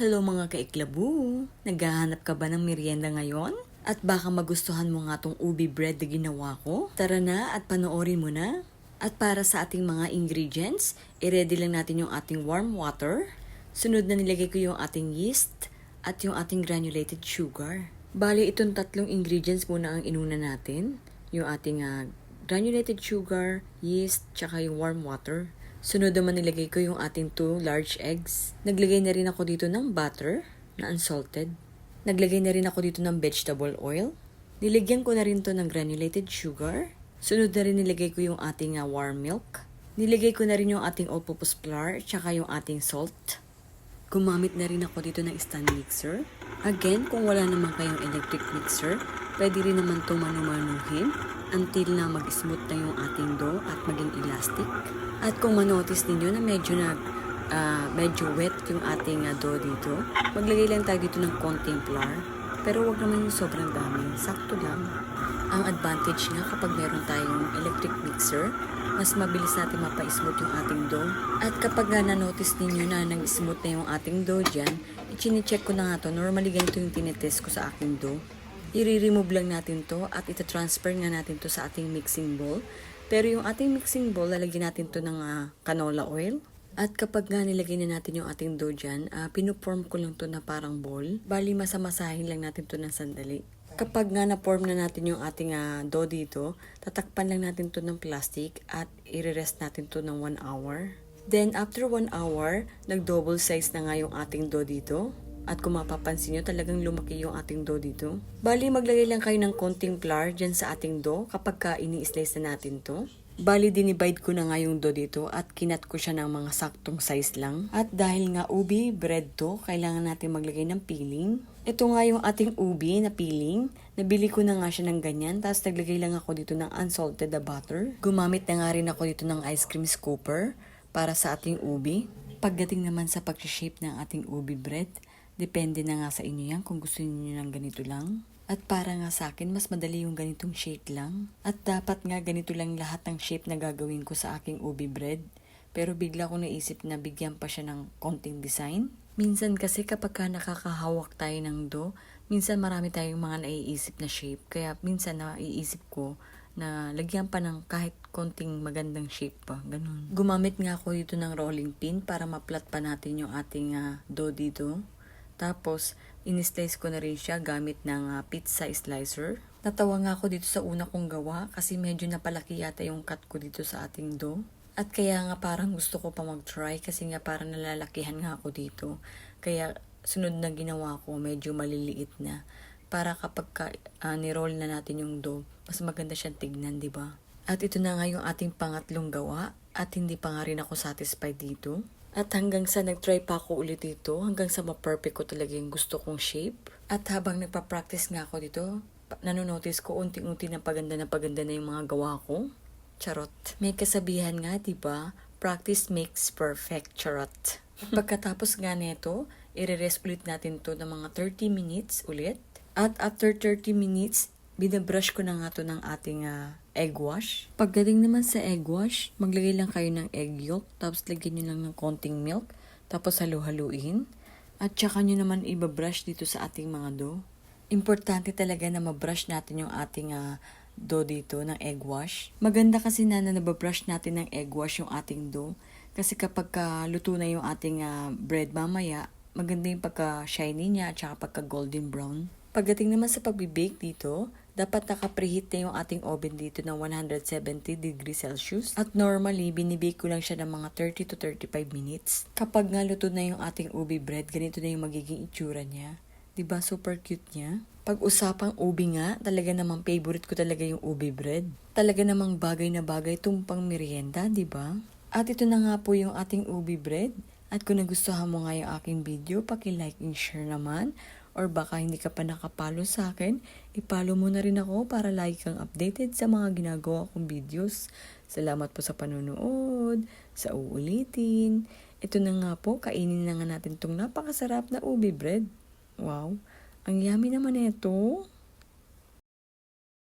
Hello mga kaiklabu! Naghahanap ka ba ng merienda ngayon? At baka magustuhan mo nga tong ubi bread na ginawa ko? Tara na at panoorin mo na! At para sa ating mga ingredients, i-ready lang natin yung ating warm water. Sunod na nilagay ko yung ating yeast at yung ating granulated sugar. Bali itong tatlong ingredients muna ang inuna natin. Yung ating granulated sugar, yeast, tsaka yung warm water. Sunod naman nilagay ko yung ating 2 large eggs. Naglagay na rin ako dito ng butter na unsalted. Naglagay na rin ako dito ng vegetable oil. Nilagyan ko na rin to ng granulated sugar. Sunod na rin nilagay ko yung ating warm milk. Nilagay ko na rin yung ating all-purpose flour tsaka yung ating salt. Gumamit na rin ako dito ng stand mixer. Again, kung wala naman kayong electric mixer, pwede rin naman itong manumanuhin until na mag-smooth na yung ating dough at maging elastic. At kung manotice ninyo na medyo wet yung ating dough dito, maglagay lang tayo dito ng konting flour. Pero wag naman yung sobrang dami, sakto lang. Ang advantage nga kapag meron tayong electric mixer, mas mabilis natin mapa-smooth yung ating dough. At kapag na-notice ninyo na nag-smooth na yung ating dough dyan, i-check ko na nga to. Normally ganito yung tinetest ko sa aking dough. I-remove lang natin to at ita-transfer nga natin to sa ating mixing bowl. Pero yung ating mixing bowl, lalagyan natin to ng canola oil. At kapag nga nilagay na natin yung ating dough dyan, pinuform ko lang to na parang ball. Bali masamasahin lang natin to ng sandali. Kapag nga na-form na natin yung ating dough dito, tatakpan lang natin to ng plastic at i-rest natin to ng 1 hour. Then after 1 hour, nag-double size na nga yung ating dough dito. At kung mapapansin nyo, talagang lumaki yung ating dough dito. Bali, maglagay lang kayo ng konting flour dyan sa ating dough kapag ka ini-slice na natin to. Bali, dinivide ko na nga yung dough dito at kinat ko siya ng mga saktong size lang. At dahil nga ubi bread to, kailangan natin maglagay ng peeling. Ito nga yung ating ubi na peeling. Nabili ko na nga siya ng ganyan. Tapos naglagay lang ako dito ng unsalted na butter. Gumamit na nga rin ako dito ng ice cream scooper para sa ating ubi. Pagdating naman sa pag-shape ng ating ubi bread, depende na nga sa inyo yan kung gusto niyo ng ganito lang. At para nga sa akin, mas madali yung ganitong shape lang. At dapat nga ganito lang lahat ng shape na gagawin ko sa aking ubi bread. Pero bigla ko naisip na bigyan pa siya ng konting design. Minsan kasi kapag ka nakakahawak tayo ng dough, minsan marami tayong mga naiisip na shape. Kaya minsan naiisip ko na lagyan pa ng kahit konting magandang shape pa. Ganun. Gumamit nga ako dito ng rolling pin para ma-flat pa natin yung ating dough dito. Tapos, in-slice ko na rin siya gamit ng pizza slicer. Natawa nga ako dito sa una kong gawa kasi medyo napalaki yata yung cut ko dito sa ating dough. At kaya nga parang gusto ko pa mag-try kasi nga parang nalalakihan nga ako dito. Kaya sunod na ginawa ko medyo maliliit na. Para kapag ni-roll na natin yung dough, mas maganda siyang tignan, di ba? At ito na nga yung ating pangatlong gawa at hindi pa nga rin ako satisfied dito. At hanggang sa nag-try pa ako ulit dito, hanggang sa ma-perfect ko talaga yung gusto kong shape. At habang nagpa-practice nga ako dito, nanonotice ko unti-unti na paganda na yung mga gawa ko. Charot. May kasabihan nga, diba? Practice makes perfect. Charot. Pagkatapos nga nito, i-rest ulit natin to ng mga 30 minutes ulit. At after 30 minutes, binabrush ko na nga to ng ating egg wash. Pagdating naman sa egg wash, maglagay lang kayo ng egg yolk, tapos lagyan nyo lang ng konting milk, tapos halu-haluin. At saka nyo naman ibabrush dito sa ating mga dough. Importante talaga na mabrush natin yung ating dough dito ng egg wash. Maganda kasi na nababrush natin ng egg wash yung ating dough. Kasi kapag luto na yung ating bread mamaya, maganda yung pagka-shiny niya at saka pagka-golden brown. Pagdating naman sa pag-bake dito, dapat naka-preheat na yung ating oven dito ng 170 degrees Celsius. At normally, binibake ko lang siya ng mga 30 to 35 minutes. Kapag nga luto na yung ating ubi bread, ganito na yung magiging itsura niya. Diba super cute niya? Pag-usapang ubi nga, talaga namang favorite ko talaga yung ubi bread. Talaga namang bagay na bagay itong pang merienda, diba? At ito na nga po yung ating ubi bread. At kung nagustuhan mo nga yung aking video, paki-like and share naman. Or baka hindi ka pa nakapalo sa akin, ipalo mo na rin ako para lagi kang updated sa mga ginagawa kong videos. Salamat po sa panonood, sa uulitin. Ito na nga po, kainin na nga natin itong napakasarap na ubi bread. Wow, ang yummy naman ito.